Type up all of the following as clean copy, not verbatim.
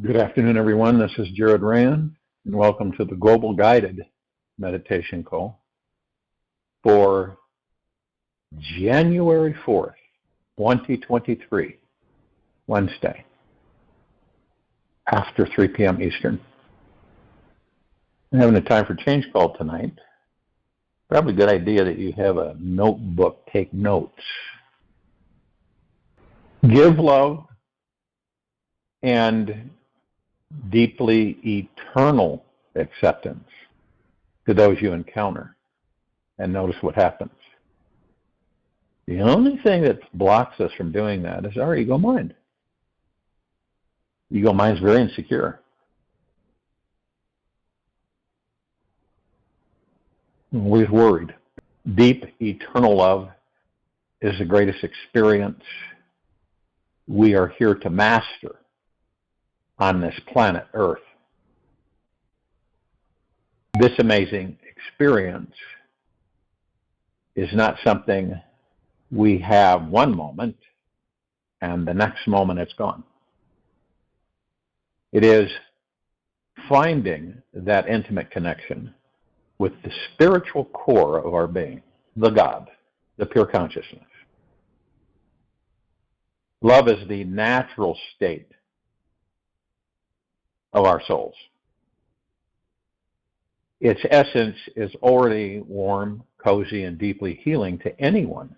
Good afternoon, everyone. This is Jared Rand, and welcome to the Global Guided Meditation Call for January 4th, 2023, Wednesday, after 3 p.m. Eastern. I'm having a time for change call tonight. Probably a good idea that you have a notebook, take notes. Give love and deeply eternal acceptance to those you encounter, and notice what happens. The only thing that blocks us from doing that is our ego mind. Ego mind is very insecure. Always worried. Deep eternal love is the greatest experience we are here to master on this planet Earth. This amazing experience is not something we have one moment and the next moment it's gone. It is finding that intimate connection with the spiritual core of our being, the God, the pure consciousness. Love is the natural state of our souls. Its essence is already warm, cozy, and deeply healing to anyone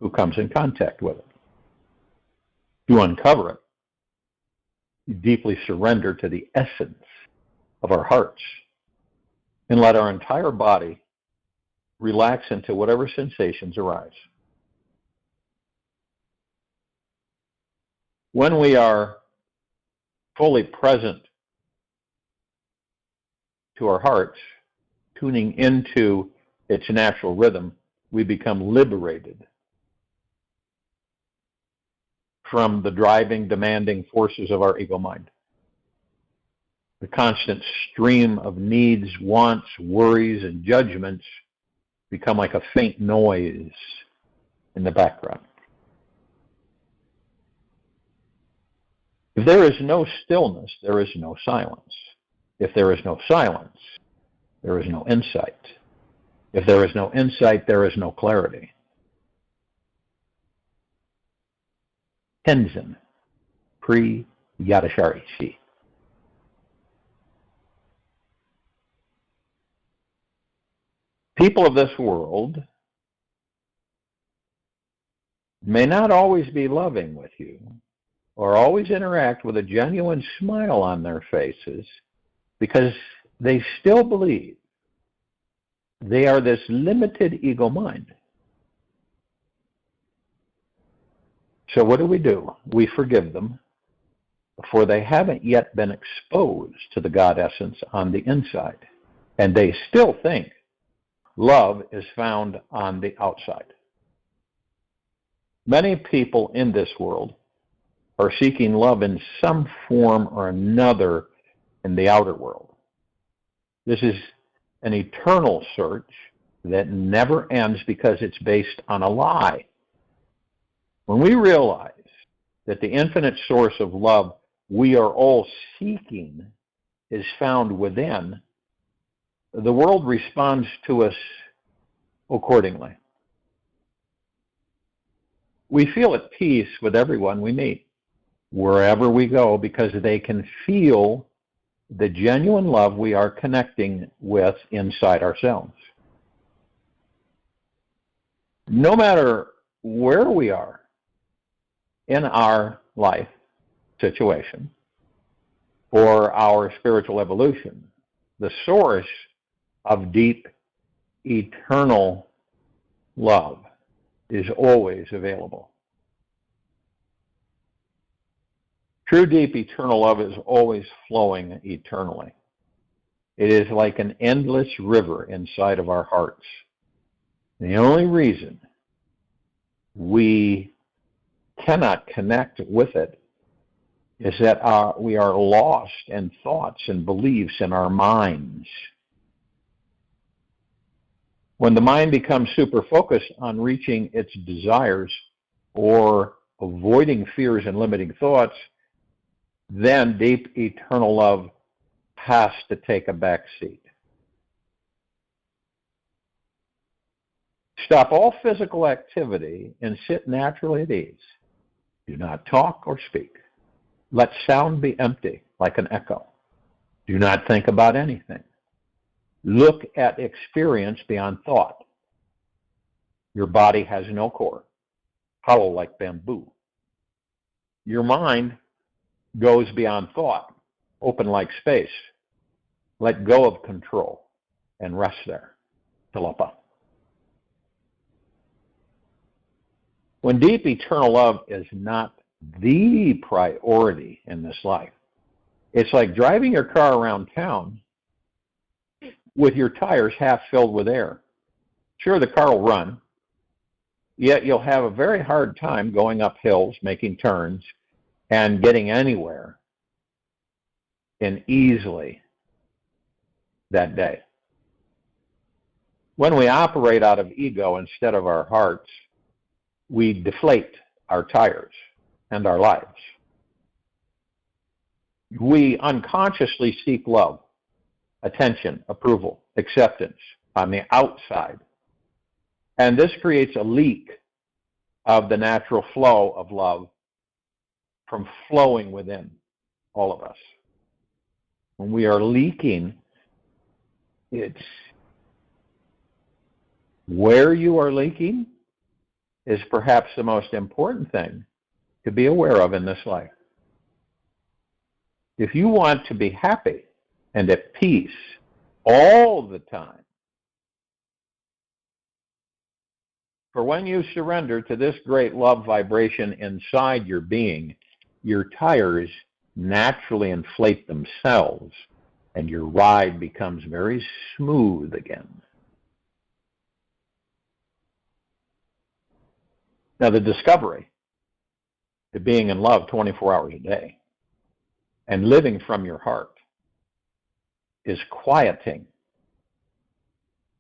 who comes in contact with it. To uncover it, you deeply surrender to the essence of our hearts and let our entire body relax into whatever sensations arise. When we are fully present to our hearts, tuning into its natural rhythm, we become liberated from the driving, demanding forces of our ego mind. The constant stream of needs, wants, worries, and judgments become like a faint noise in the background. If there is no stillness, there is no silence. If there is no silence, there is no insight. If there is no insight, there is no clarity. Tenzin, Pri Yadasharishi. People of this world may not always be loving with you or always interact with a genuine smile on their faces because they still believe they are this limited ego mind. So what do? We forgive them, for they haven't yet been exposed to the God essence on the inside, and they still think love is found on the outside. Many people in this world are seeking love in some form or another in the outer world. This is an eternal search that never ends because it's based on a lie. When we realize that the infinite source of love we are all seeking is found within, the world responds to us accordingly. We feel at peace with everyone we meet, wherever we go, because they can feel the genuine love we are connecting with inside ourselves. No matter where we are in our life situation or our spiritual evolution, the source of deep, eternal love is always available. True, deep, eternal love is always flowing eternally. It is like an endless river inside of our hearts. The only reason we cannot connect with it is that we are lost in thoughts and beliefs in our minds. When the mind becomes super focused on reaching its desires or avoiding fears and limiting thoughts, then deep eternal love has to take a back seat. Stop all physical activity and sit naturally at ease. Do not talk or speak. Let sound be empty, like an echo. Do not think about anything. Look at experience beyond thought. Your body has no core, hollow like bamboo. Your mind goes beyond thought, open like space. Let go of control and rest there. Tilapa. When deep eternal love is not the priority in this life, it's like driving your car around town with your tires half filled with air. Sure, the car will run, yet you'll have a very hard time going up hills, making turns, and getting anywhere in easily that day. When we operate out of ego instead of our hearts, we deflate our tires and our lives. We unconsciously seek love, attention, approval, acceptance on the outside. And this creates a leak of the natural flow of love from flowing within all of us. When we are leaking, it's where you are leaking is perhaps the most important thing to be aware of in this life. If you want to be happy and at peace all the time, for when you surrender to this great love vibration inside your being, your tires naturally inflate themselves and your ride becomes very smooth again. Now, the discovery to being in love 24 hours a day and living from your heart is quieting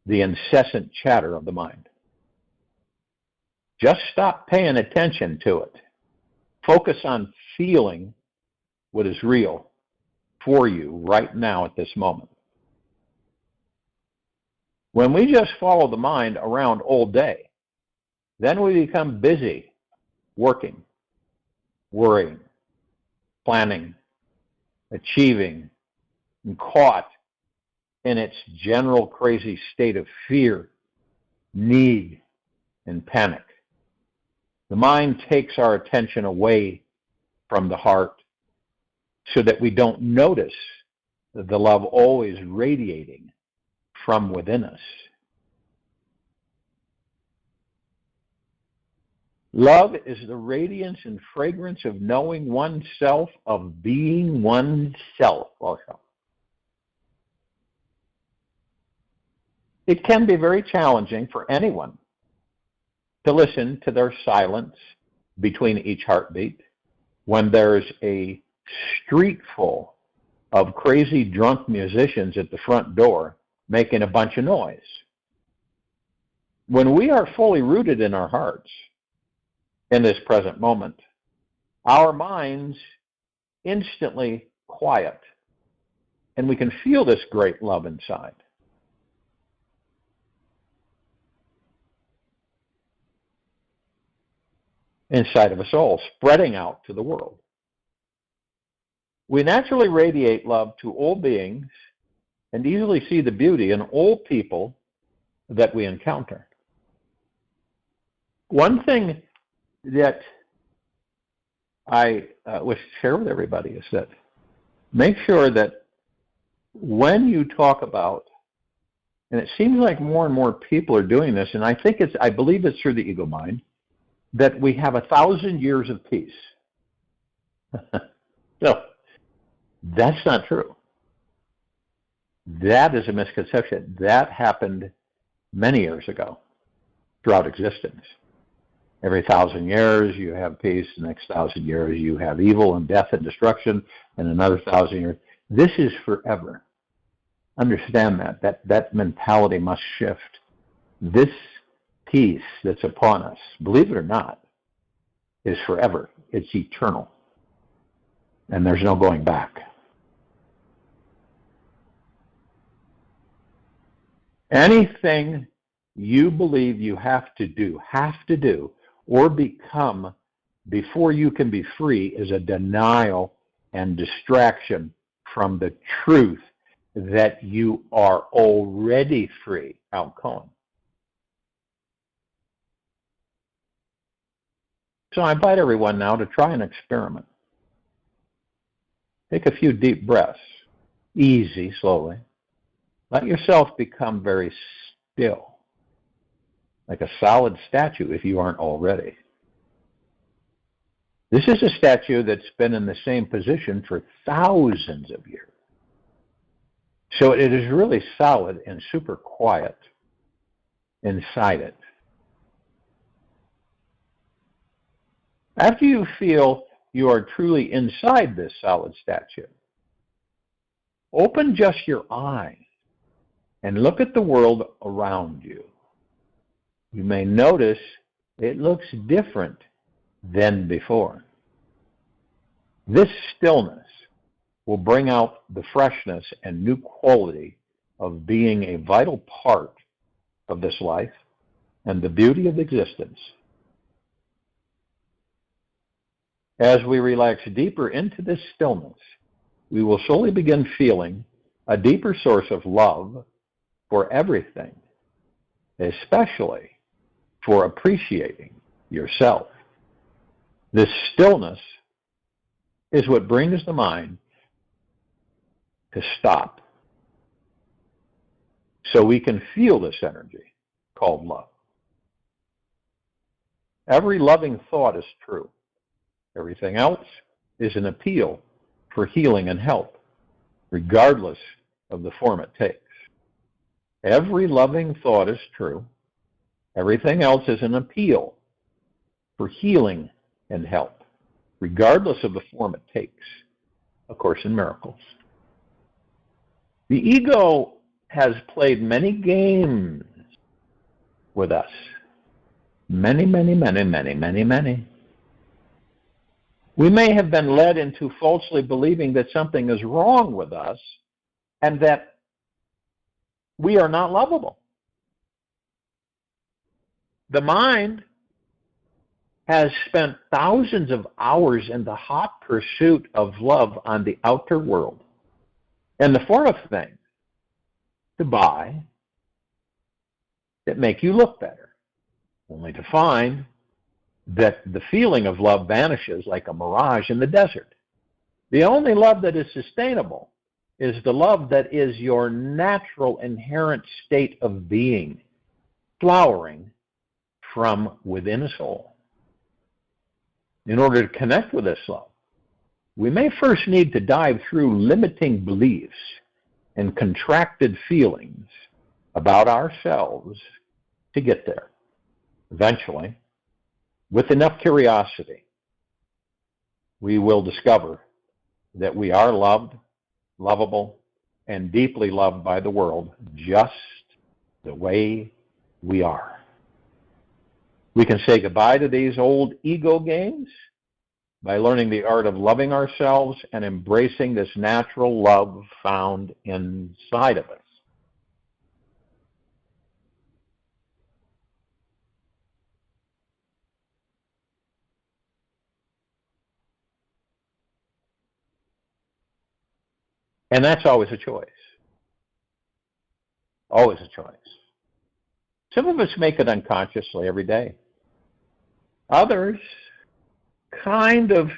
the incessant chatter of the mind. Just stop paying attention to it. Focus on feeling what is real for you right now at this moment. When we just follow the mind around all day, then we become busy working, worrying, planning, achieving, and caught in its general crazy state of fear, need, and panic. The mind takes our attention away from the heart so that we don't notice the love always radiating from within us. Love is the radiance and fragrance of knowing oneself, of being oneself also. It can be very challenging for anyone to listen to their silence between each heartbeat when there's a street full of crazy drunk musicians at the front door making a bunch of noise. When we are fully rooted in our hearts, in this present moment, our minds instantly quiet, and we can feel this great love inside. Inside of us all, spreading out to the world. We naturally radiate love to all beings and easily see the beauty in all people that we encounter. One thing that I wish to share with everybody is that make sure that when you talk about, and it seems like more and more people are doing this, and I believe it's through the ego mind, that we have 1,000 years of peace. No, that's not true. That is a misconception. That happened many years ago throughout existence. Every 1,000 years you have peace, the next 1,000 years you have evil and death and destruction, and another 1,000 years. This is forever. Understand that mentality must shift. This peace that's upon us, believe it or not, is forever. It's eternal. and there's no going back. Anything you believe you have to do, or become before you can be free is a denial and distraction from the truth that you are already free. Outcome. So I invite everyone now to try an experiment. Take a few deep breaths, easy, slowly. Let yourself become very still, like a solid statue if you aren't already. This is a statue that's been in the same position for thousands of years. So it is really solid and super quiet inside it. After you feel you are truly inside this solid statue, open just your eyes and look at the world around you. You may notice it looks different than before. This stillness will bring out the freshness and new quality of being a vital part of this life and the beauty of existence. As we relax deeper into this stillness, we will slowly begin feeling a deeper source of love for everything, especially for appreciating yourself. This stillness is what brings the mind to stop, so we can feel this energy called love. Every loving thought is true. Everything else is an appeal for healing and help, regardless of the form it takes. Every loving thought is true. Everything else is an appeal for healing and help, regardless of the form it takes. A Course in Miracles. The ego has played many games with us. Many. We may have been led into falsely believing that something is wrong with us and that we are not lovable. The mind has spent thousands of hours in the hot pursuit of love on the outer world in the form of things to buy that make you look better, only to find that the feeling of love vanishes like a mirage in the desert. The only love that is sustainable is the love that is your natural inherent state of being, flowering from within a soul. In order to connect with this love, we may first need to dive through limiting beliefs and contracted feelings about ourselves to get there. Eventually, with enough curiosity, we will discover that we are loved, lovable, and deeply loved by the world just the way we are. We can say goodbye to these old ego games by learning the art of loving ourselves and embracing this natural love found inside of us. And that's always a choice. Always a choice. Some of us make it unconsciously every day. Others kind of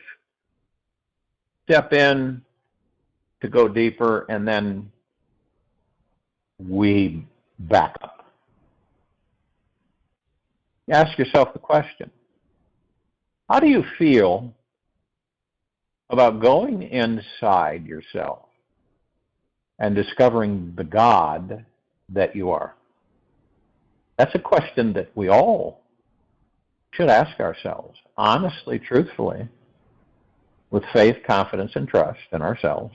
step in to go deeper, and then we back up. Ask yourself the question, how do you feel about going inside yourself and discovering the God that you are? That's a question that we all should ask ourselves, honestly, truthfully, with faith, confidence, and trust in ourselves.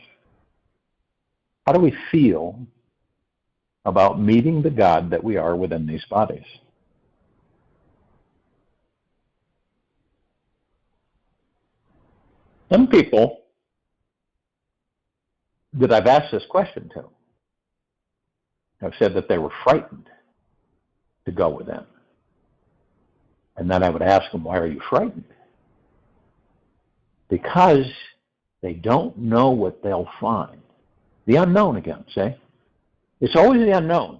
How do we feel about meeting the God that we are within these bodies? Some people that I've asked this question to have said that they were frightened to go within. And then I would ask them, why are you frightened? Because they don't know what they'll find. The unknown again, see? It's always the unknown.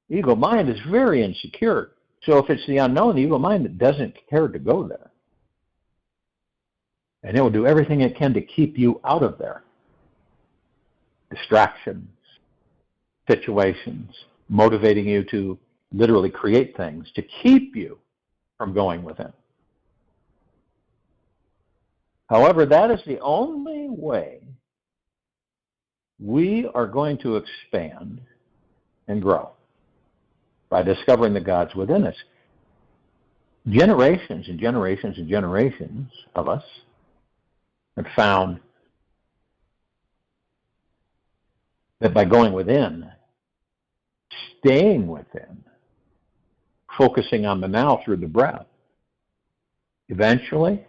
The ego mind is very insecure. So if it's the unknown, the ego mind doesn't care to go there. And it will do everything it can to keep you out of there. Distractions, situations, motivating you to literally create things to keep you from going within. However, that is the only way we are going to expand and grow, by discovering the gods within us. Generations and generations and generations of us have found that by going within, staying within, focusing on the now through the breath, eventually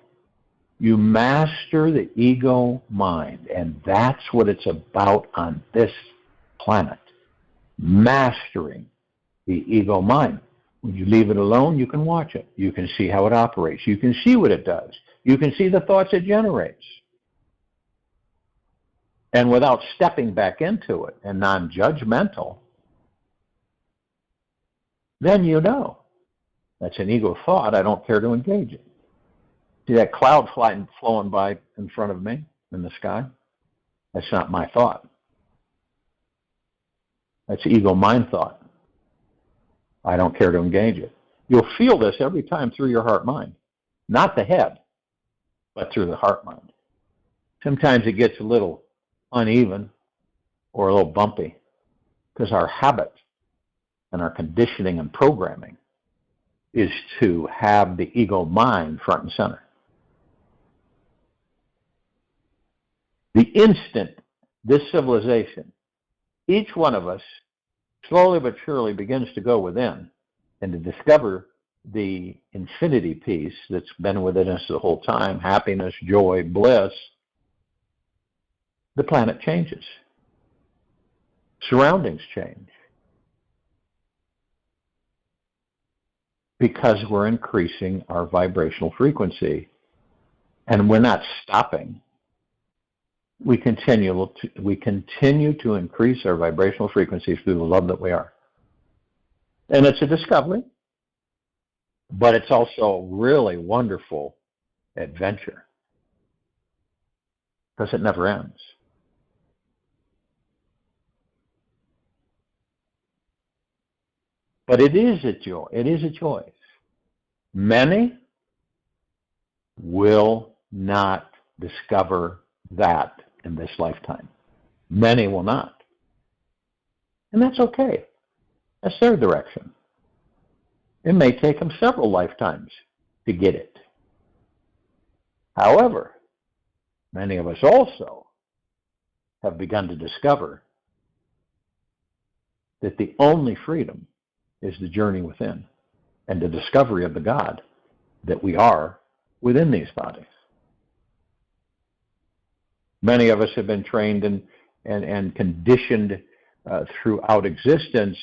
you master the ego mind. And that's what it's about on this planet. Mastering the ego mind. When you leave it alone, you can watch it. You can see how it operates. You can see what it does. You can see the thoughts it generates. And without stepping back into it and non-judgmental, then you know that's an ego thought. I don't care to engage it. See that cloud flowing by in front of me in the sky? That's not my thought. That's ego mind thought. I don't care to engage it. You'll feel this every time through your heart mind. Not the head, but through the heart mind. Sometimes it gets a little uneven or a little bumpy because our habit and our conditioning and programming is to have the ego mind front and center. The instant this civilization, each one of us, slowly but surely begins to go within and to discover the infinity piece that's been within us the whole time, happiness, joy, bliss, the planet changes. Surroundings change. Because we're increasing our vibrational frequency. And we're not stopping. We continue to increase our vibrational frequencies through the love that we are. And it's a discovery, but it's also a really wonderful adventure because it never ends. But it is a joy. It is a choice. Many will not discover that in this lifetime. Many will not. And that's okay. That's their direction. It may take them several lifetimes to get it. However, many of us also have begun to discover that the only freedom is the journey within and the discovery of the God that we are within these bodies. Many of us have been trained and conditioned throughout existence,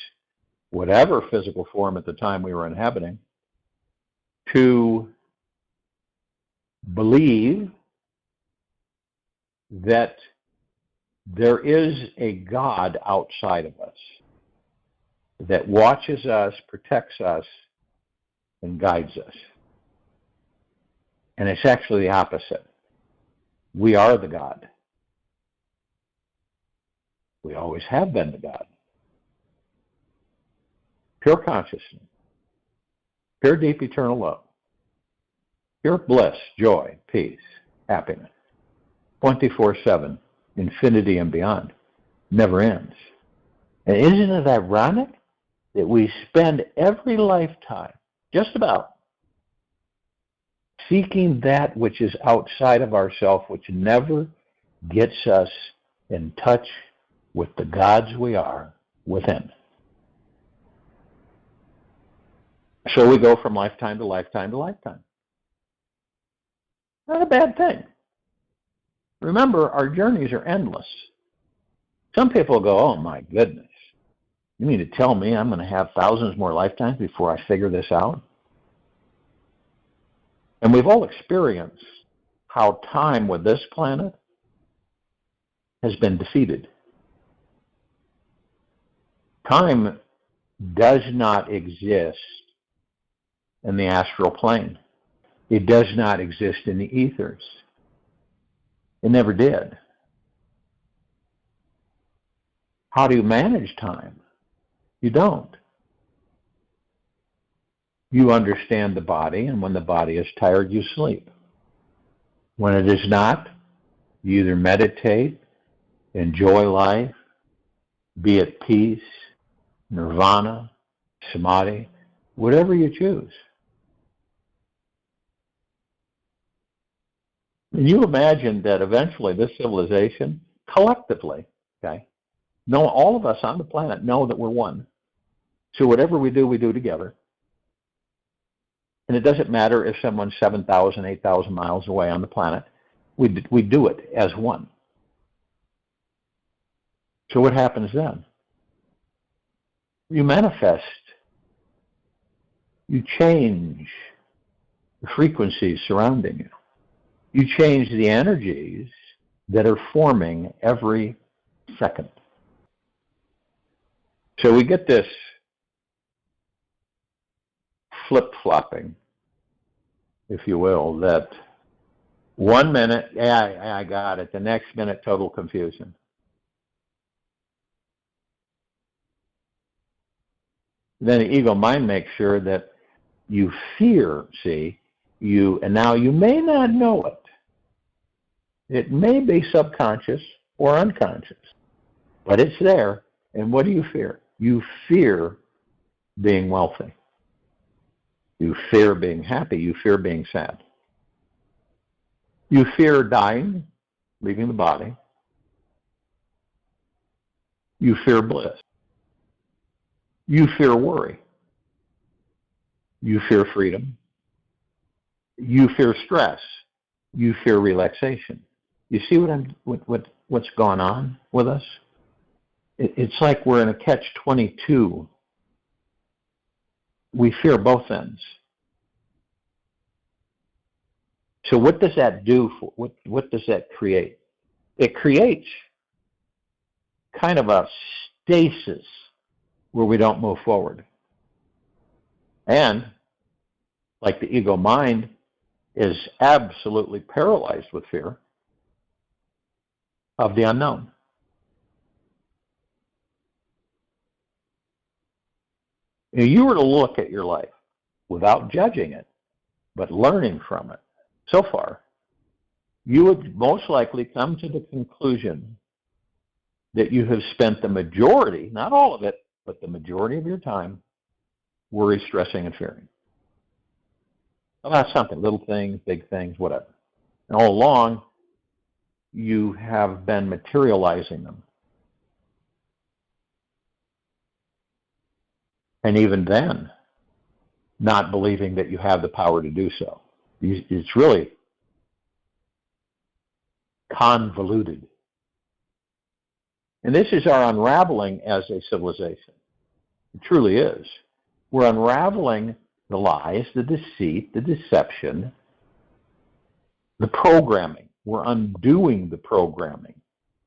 whatever physical form at the time we were inhabiting, to believe that there is a God outside of us that watches us, protects us, and guides us. And it's actually the opposite. We are the God. We always have been the God. Pure consciousness, pure deep eternal love, pure bliss, joy, peace, happiness, 24/7, infinity and beyond, never ends. And isn't it ironic that we spend every lifetime, just about, seeking that which is outside of ourselves, which never gets us in touch with the gods we are within. So we go from lifetime to lifetime to lifetime. Not a bad thing. Remember, our journeys are endless. Some people go, oh my goodness, you mean to tell me I'm going to have thousands more lifetimes before I figure this out? And we've all experienced how time with this planet has been defeated. Time does not exist in the astral plane. It does not exist in the ethers. It never did. How do you manage time? You don't. You understand the body, and when the body is tired, you sleep. When it is not, you either meditate, enjoy life, be at peace, nirvana, samadhi, whatever you choose. And you imagine that eventually this civilization, collectively, okay, all of us on the planet know that we're one. So whatever we do together. And it doesn't matter if someone's 7,000, 8,000 miles away on the planet. We do it as one. So what happens then? You manifest. You change the frequencies surrounding you. You change the energies that are forming every second. So we get this flip-flopping, if you will, that 1 minute, yeah, I got it. The next minute, total confusion. Then the ego mind makes sure that you fear, and now you may not know it. It may be subconscious or unconscious, but it's there. And what do you fear? You fear being wealthy. You fear being happy. You fear being sad. You fear dying, leaving the body. You fear bliss. You fear worry. You fear freedom. You fear stress. You fear relaxation. You see what's gone on with us? It's like we're in a catch-22. We fear both ends. So what does that do? What does that create? It creates kind of a stasis where we don't move forward. And like the ego mind is absolutely paralyzed with fear of the unknown. If you were to look at your life without judging it, but learning from it, so far, you would most likely come to the conclusion that you have spent the majority, not all of it, but the majority of your time worry, stressing, and fearing about something, little things, big things, whatever. And all along, you have been materializing them. And even then, not believing that you have the power to do so. It's really convoluted. And this is our unraveling as a civilization. It truly is. We're unraveling the lies, the deceit, the deception, the programming. We're undoing the programming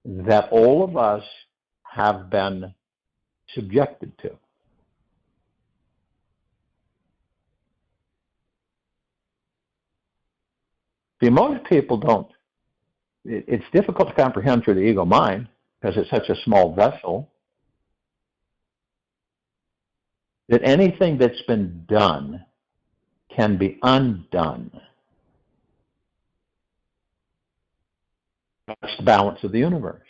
that all of us have been subjected to. See, most people don't. It's difficult to comprehend through the ego mind because it's such a small vessel that anything that's been done can be undone. That's the balance of the universe.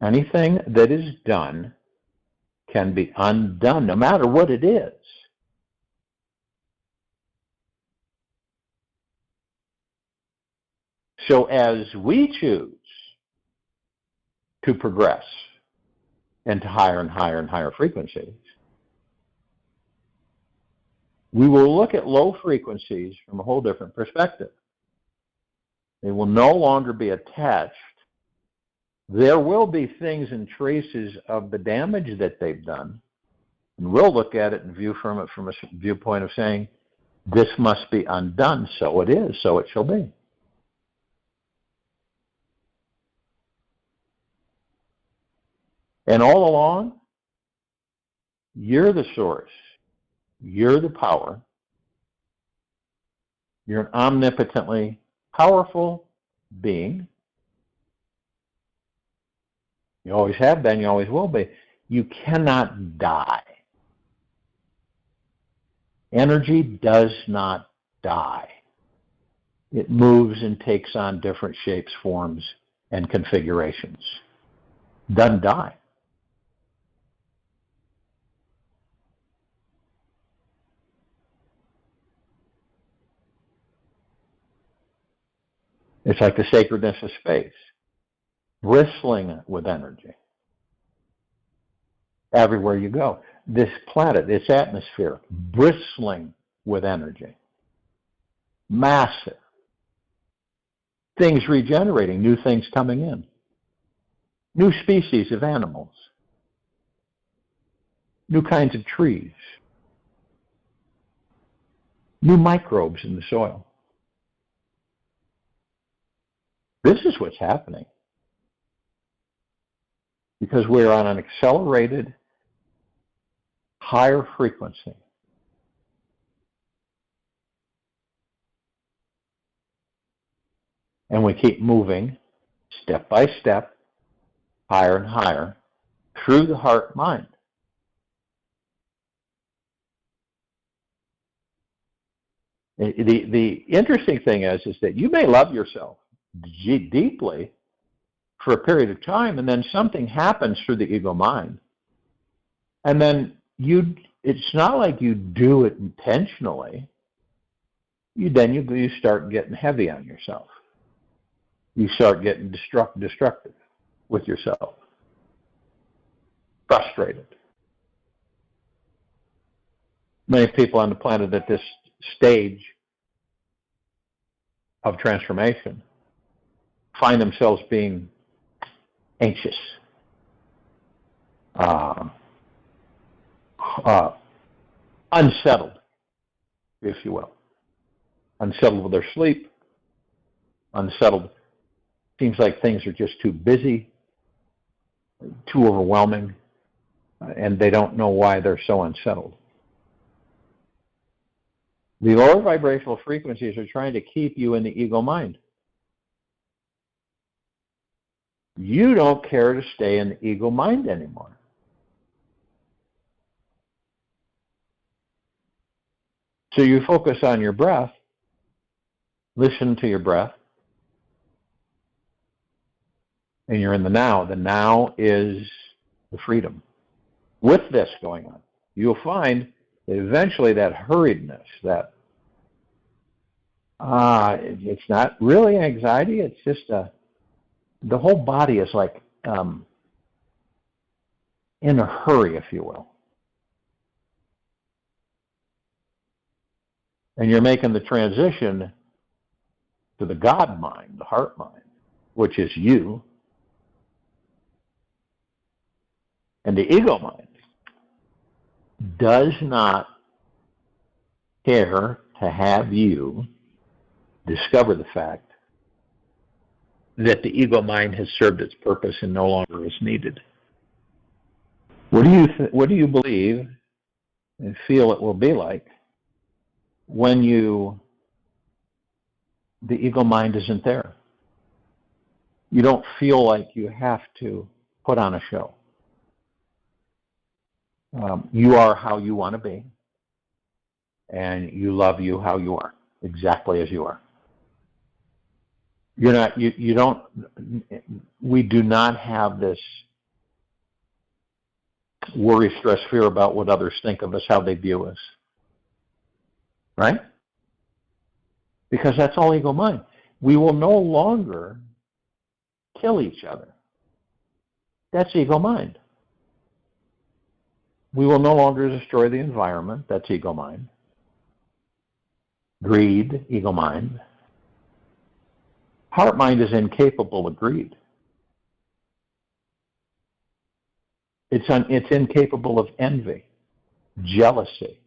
Anything that is done can be undone, no matter what it is. So as we choose to progress into higher and higher and higher frequencies, we will look at low frequencies from a whole different perspective. They will no longer be attached There will be things and traces of the damage that they've done, and we'll look at it and view from it from a viewpoint of saying, this must be undone. So it is, so it shall be. And all along, you're the source. You're the power. You're an omnipotently powerful being. You always have been, you always will be. You cannot die. Energy does not die. It moves and takes on different shapes, forms, and configurations. Doesn't die. It's like the sacredness of space, bristling with energy. Everywhere you go. This planet, its atmosphere, bristling with energy. Massive. Things regenerating, new things coming in. New species of animals. New kinds of trees. New microbes in the soil. This is what's happening. Because we're on an accelerated, higher frequency. And we keep moving step by step, higher and higher, through the heart mind. The interesting thing is that you may love yourself deeply for a period of time, and then something happens through the ego mind. And then it's not like you do it intentionally. You start getting heavy on yourself. You start getting destructive with yourself. Frustrated. Many people on the planet at this stage of transformation find themselves being anxious, unsettled, if you will. Unsettled with their sleep, unsettled. Seems like things are just too busy, too overwhelming, and they don't know why they're so unsettled. The lower vibrational frequencies are trying to keep you in the ego mind. You don't care to stay in the ego mind anymore. So you focus on your breath, listen to your breath, and you're in the now. The now is the freedom. With this going on, you'll find that eventually that hurriedness, that it's not really anxiety, it's just the whole body is like in a hurry, if you will. And you're making the transition to the God mind, the heart mind, which is you. And the ego mind does not care to have you discover the fact that the ego mind has served its purpose and no longer is needed. What do you believe and feel it will be like when the ego mind isn't there? You don't feel like you have to put on a show. You are how you want to be, and you love you how you are, exactly as you are. You're not. You don't. We do not have this worry, stress, fear about what others think of us, how they view us, right? Because that's all ego mind. We will no longer kill each other. That's ego mind. We will no longer destroy the environment. That's ego mind. Greed, ego mind. Heart mind is incapable of greed. It's incapable of envy, jealousy.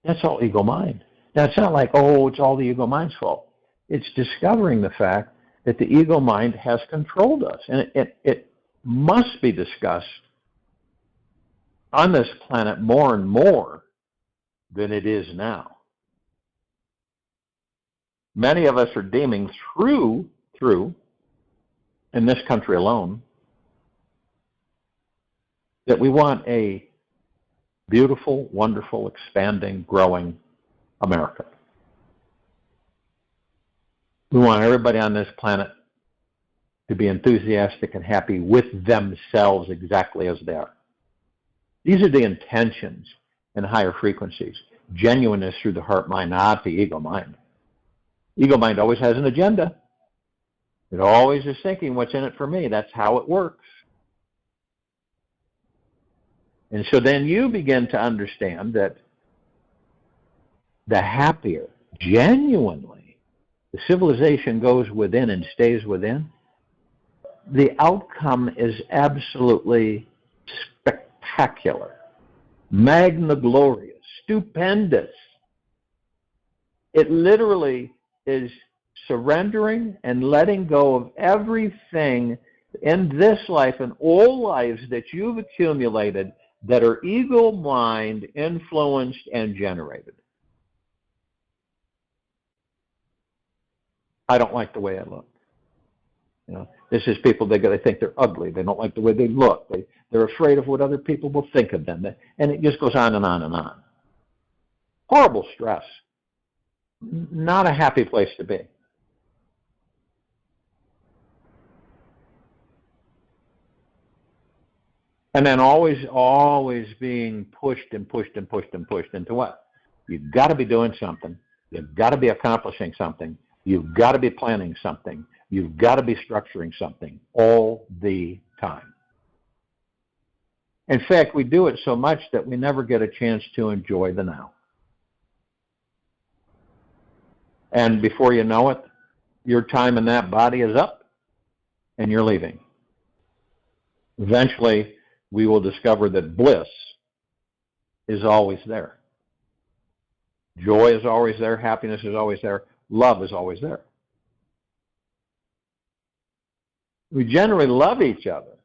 That's all ego mind. Now, it's not like, oh, it's all the ego mind's fault. It's discovering the fact that the ego mind has controlled us. And it must be discussed on this planet more and more than it is now. Many of us are deeming through, in this country alone, that we want a beautiful, wonderful, expanding, growing America. We want everybody on this planet to be enthusiastic and happy with themselves exactly as they are. These are the intentions and higher frequencies. Genuineness through the heart mind, not the ego mind. Ego mind always has an agenda. It always is thinking, what's in it for me? That's how it works. And so then you begin to understand that the happier, genuinely, the civilization goes within and stays within, the outcome is absolutely spectacular, magna glorious, stupendous. It literally is surrendering and letting go of everything in this life and all lives that you've accumulated that are ego mind influenced and generated. I don't like the way I look. You know, this is people, they think they're ugly. They don't like the way they look. They're afraid of what other people will think of them. And it just goes on and on and on. Horrible stress. Not a happy place to be. And then always being pushed into what? You've got to be doing something. You've got to be accomplishing something. You've got to be planning something. You've got to be structuring something all the time. In fact, we do it so much that we never get a chance to enjoy the now. And before you know it, your time in that body is up and you're leaving. Eventually, we will discover that bliss is always there. Joy is always there. Happiness is always there. Love is always there. We generally love each other.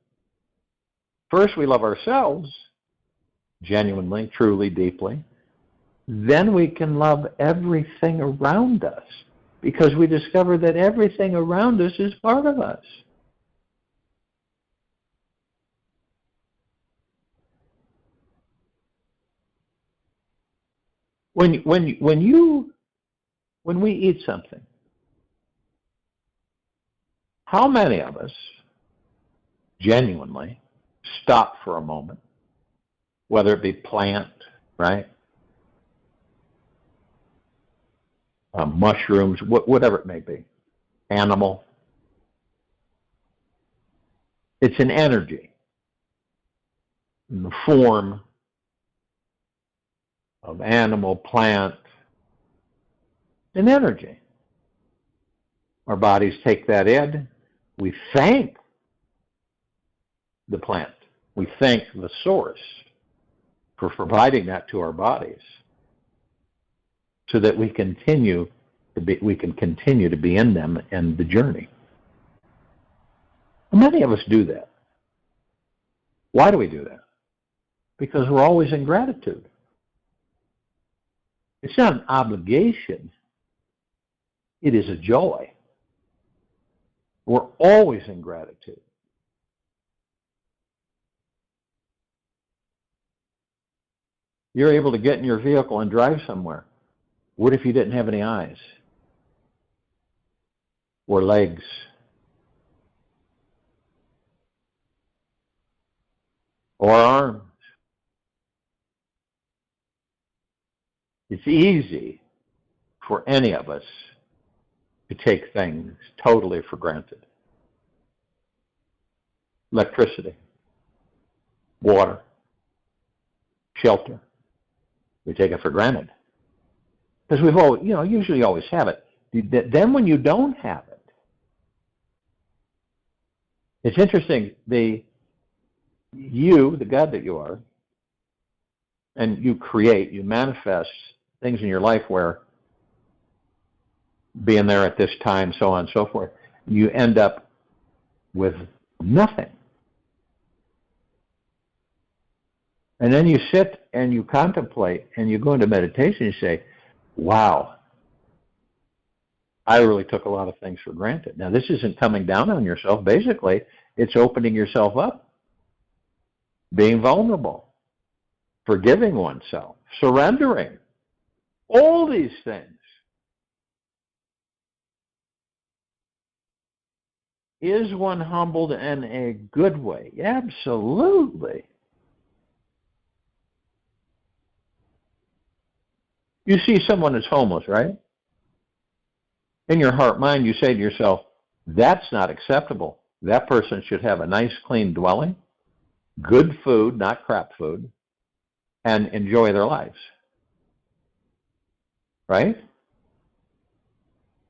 First, we love ourselves, genuinely, truly, deeply. Then we can love everything around us because we discover that everything around us is part of us. When we eat something, how many of us genuinely stop for a moment, whether it be plant, right? Mushrooms, whatever it may be, animal. It's an energy in the form of animal, plant, an energy. Our bodies take that in. We thank the plant. We thank the source for providing that to our bodies so that we can continue to be in them and the journey. Many of us do that. Why do we do that? Because we're always in gratitude. It's not an obligation. It is a joy. We're always in gratitude. You're able to get in your vehicle and drive somewhere. What if you didn't have any eyes? Or legs? Or arms? It's easy for any of us to take things totally for granted. Electricity, water, shelter. We take it for granted. Because we've always, usually always have it. Then when you don't have it, it's interesting, you, the God that you are, and you create, you manifest things in your life where being there at this time, so on and so forth, you end up with nothing. And then you sit and you contemplate and you go into meditation and you say, wow, I really took a lot of things for granted. Now, this isn't coming down on yourself. Basically, it's opening yourself up, being vulnerable, forgiving oneself, surrendering, all these things. Is one humbled in a good way? Absolutely. You see someone that's homeless, right? In your heart mind, you say to yourself, that's not acceptable. That person should have a nice, clean dwelling, good food, not crap food, and enjoy their lives. Right?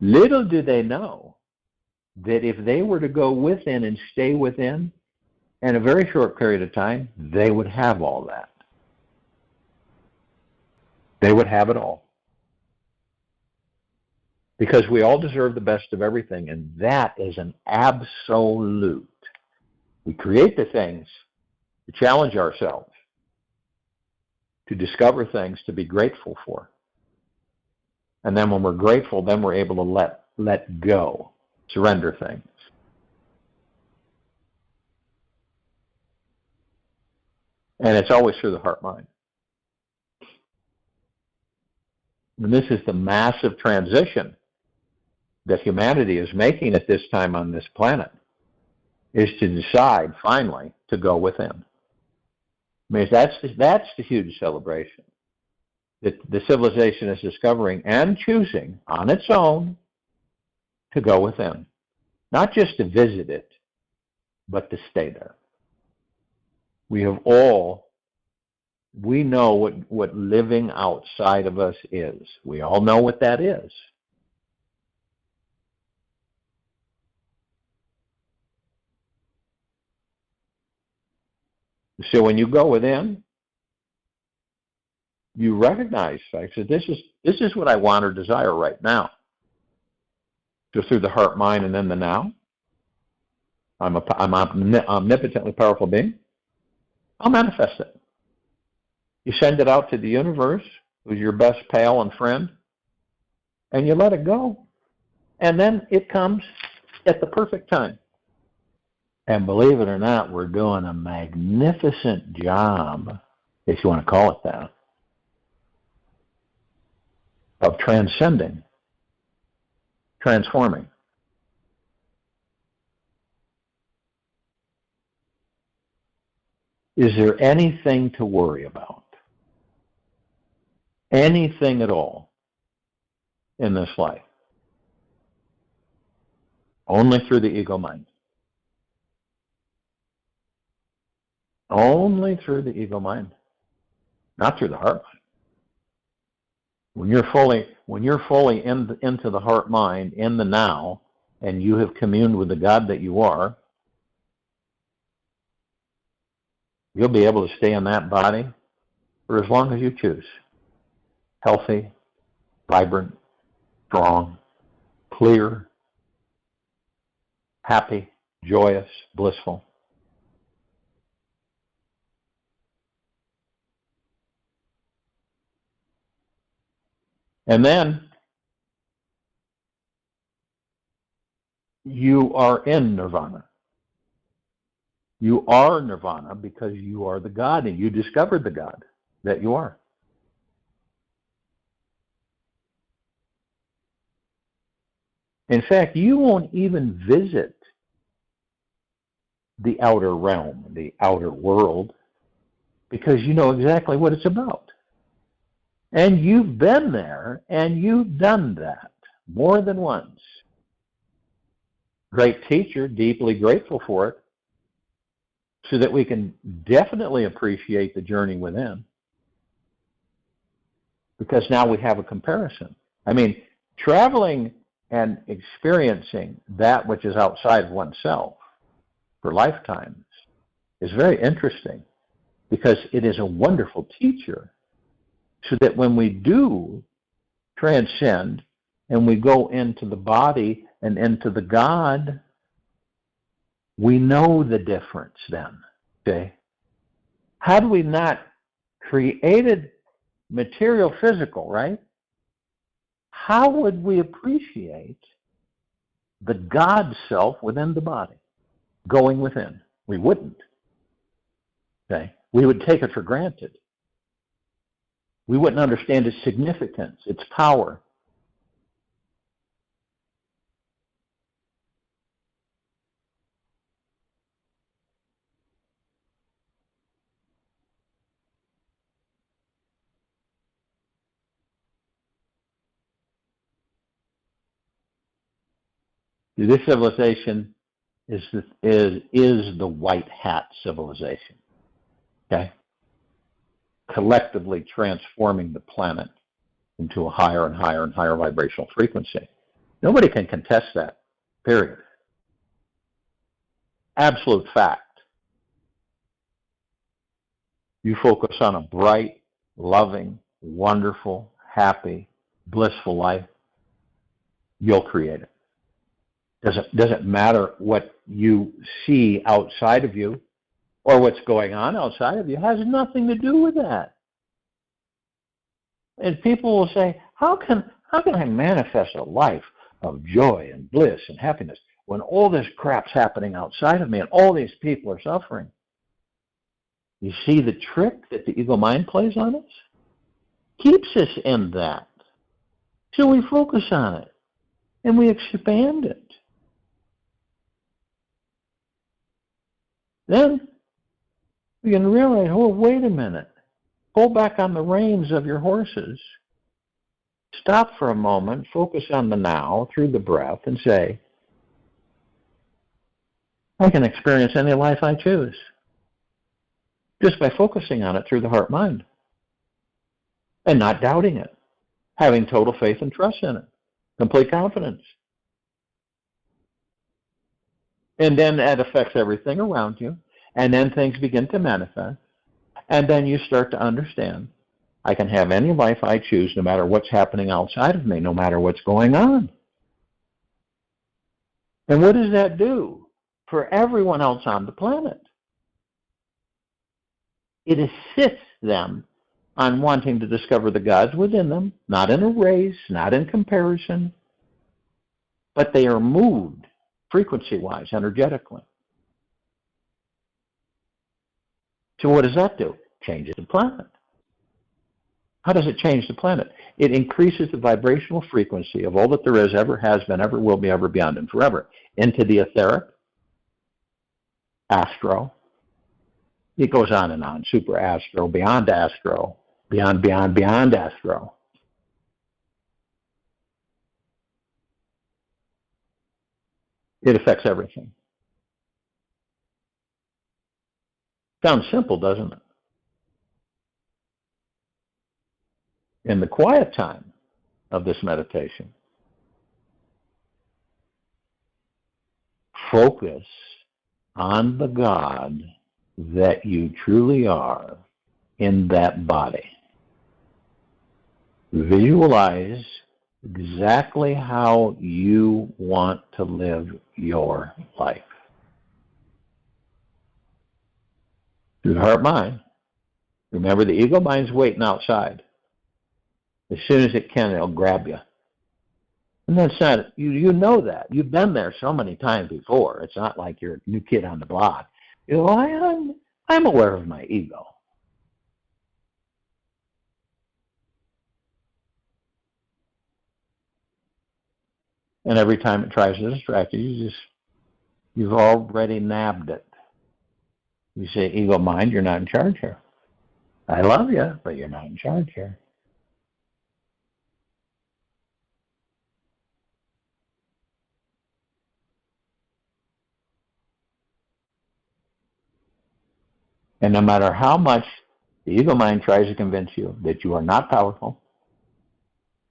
Little do they know that if they were to go within and stay within, in a very short period of time, they would have all that. They would have it all. Because we all deserve the best of everything, and that is an absolute. We create the things to challenge ourselves, to discover things to be grateful for. And then when we're grateful, then we're able to let go, surrender things. And it's always through the heart-mind. And this is the massive transition that humanity is making at this time on this planet, is to decide, finally, to go within. I mean, that's the huge celebration. That the civilization is discovering and choosing on its own to go within. Not just to visit it, but to stay there. We know what living outside of us is. We all know what that is. So when you go within, you recognize facts that this is what I want or desire right now. Just through the heart, mind, and then the now. I'm omnipotently powerful being. I'll manifest it. You send it out to the universe, who's your best pal and friend, and you let it go. And then it comes at the perfect time. And believe it or not, we're doing a magnificent job, if you want to call it that, of transcending, transforming. Is there anything to worry about? Anything at all in this life? Only through the ego mind. Only through the ego mind. Not through the heart mind. When you're fully into the heart mind, in the now, and you have communed with the God that you are, you'll be able to stay in that body for as long as you choose. Healthy, vibrant, strong, clear, happy, joyous, blissful. And then you are in nirvana. You are nirvana because you are the God, and you discovered the God that you are. In fact, you won't even visit the outer realm, the outer world, because you know exactly what it's about. And you've been there, and you've done that more than once. Great teacher, deeply grateful for it, so that we can definitely appreciate the journey within, because now we have a comparison. I mean, traveling and experiencing that which is outside of oneself for lifetimes is very interesting because it is a wonderful teacher, so that when we do transcend and we go into the body and into the God, we know the difference then. Okay? Had we not created material physical, right? How would we appreciate the God self within the body, going within? We wouldn't. Okay? We would take it for granted. We wouldn't understand its significance, its power. This civilization is the white hat civilization. Okay? Collectively transforming the planet into a higher and higher and higher vibrational frequency. Nobody can contest that, period. Absolute fact. You focus on a bright, loving, wonderful, happy, blissful life, you'll create it. Doesn't matter what you see outside of you or what's going on outside of you. It has nothing to do with that. And people will say, how can I manifest a life of joy and bliss and happiness when all this crap's happening outside of me and all these people are suffering? You see the trick that the ego mind plays on us? Keeps us in that. So we focus on it and we expand it. Then we can realize, oh, wait a minute. Pull back on the reins of your horses. Stop for a moment, focus on the now through the breath and say, I can experience any life I choose just by focusing on it through the heart-mind and not doubting it, having total faith and trust in it, complete confidence. And then that affects everything around you, and then things begin to manifest, and then you start to understand, I can have any life I choose no matter what's happening outside of me, no matter what's going on. And what does that do for everyone else on the planet? It assists them on wanting to discover the gods within them, not in a race, not in comparison, but they are moved frequency-wise, energetically. So what does that do? Changes the planet. How does it change the planet? It increases the vibrational frequency of all that there is, ever has been, ever will be, ever beyond, and forever into the etheric, astro. It goes on, super astro, beyond astro, beyond astro. It affects everything. Sounds simple, doesn't it? In the quiet time of this meditation, focus on the God that you truly are in that body. Visualize exactly how you want to live your life. Through the heart-mind. Remember, the ego mind's waiting outside. As soon as it can, it'll grab you. And that's not, you know that. You've been there so many times before. It's not like you're a new kid on the block. You know, I'm aware of my ego. And every time it tries to distract you, you've already nabbed it. You say, ego mind, you're not in charge here. I love you, but you're not in charge here. And no matter how much the ego mind tries to convince you that you are not powerful,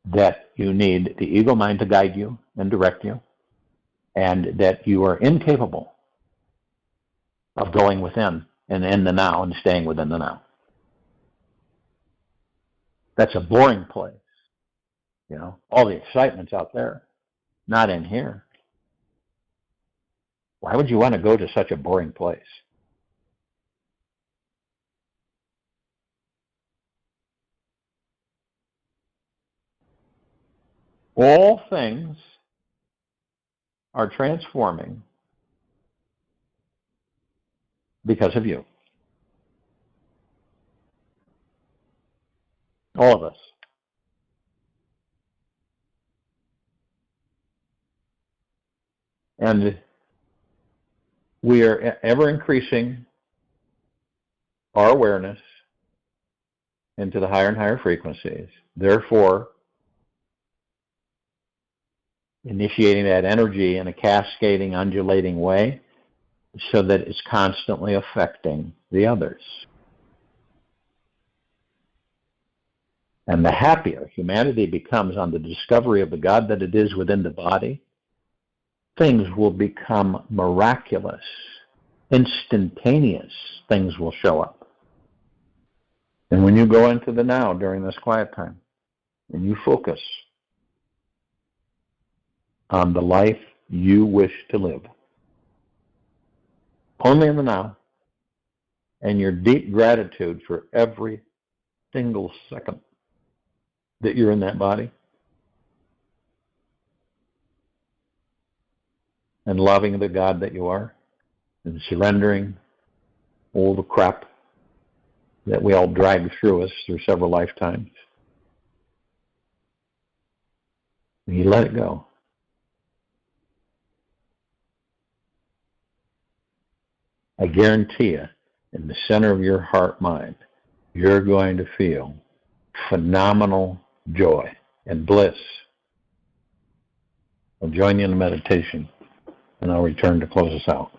that you need the ego mind to guide you and direct you, and that you are incapable of going within, and in the now and staying within the now. That's a boring place. All the excitement's out there, not in here. Why would you want to go to such a boring place? All things are transforming because of you. All of us. And we are ever increasing our awareness into the higher and higher frequencies. Therefore, initiating that energy in a cascading, undulating way so that it's constantly affecting the others. And the happier humanity becomes on the discovery of the God that it is within the body, things will become miraculous, instantaneous things will show up. And when you go into the now during this quiet time, and you focus on the life you wish to live, only in the now, and your deep gratitude for every single second that you're in that body, and loving the God that you are, and surrendering all the crap that we all drag through us through several lifetimes, you let it go. I guarantee you, in the center of your heart mind, you're going to feel phenomenal joy and bliss. I'll join you in a meditation, and I'll return to close us out.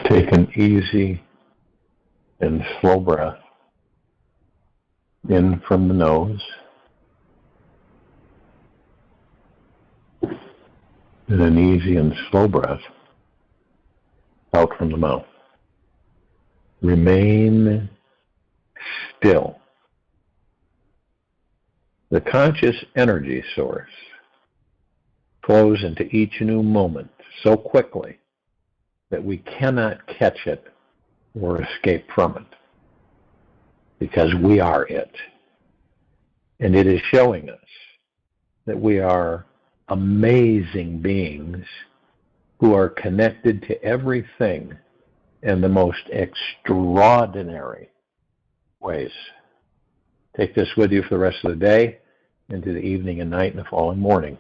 Take an easy and slow breath in from the nose and an easy and slow breath out from the mouth. Remain still. The conscious energy source flows into each new moment so quickly that we cannot catch it or escape from it, because we are it. And it is showing us that we are amazing beings who are connected to everything in the most extraordinary ways. Take this with you for the rest of the day, into the evening and night and the following morning.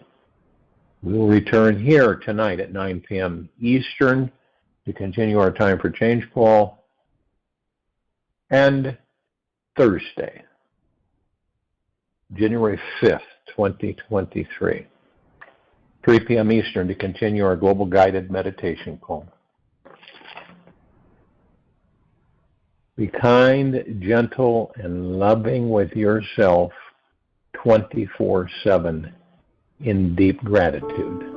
We will return here tonight at 9 p.m. Eastern to continue our Time for Change call, and Thursday, January 5th, 2023, 3 p.m. Eastern to continue our Global Guided Meditation call. Be kind, gentle, and loving with yourself 24/7 in deep gratitude.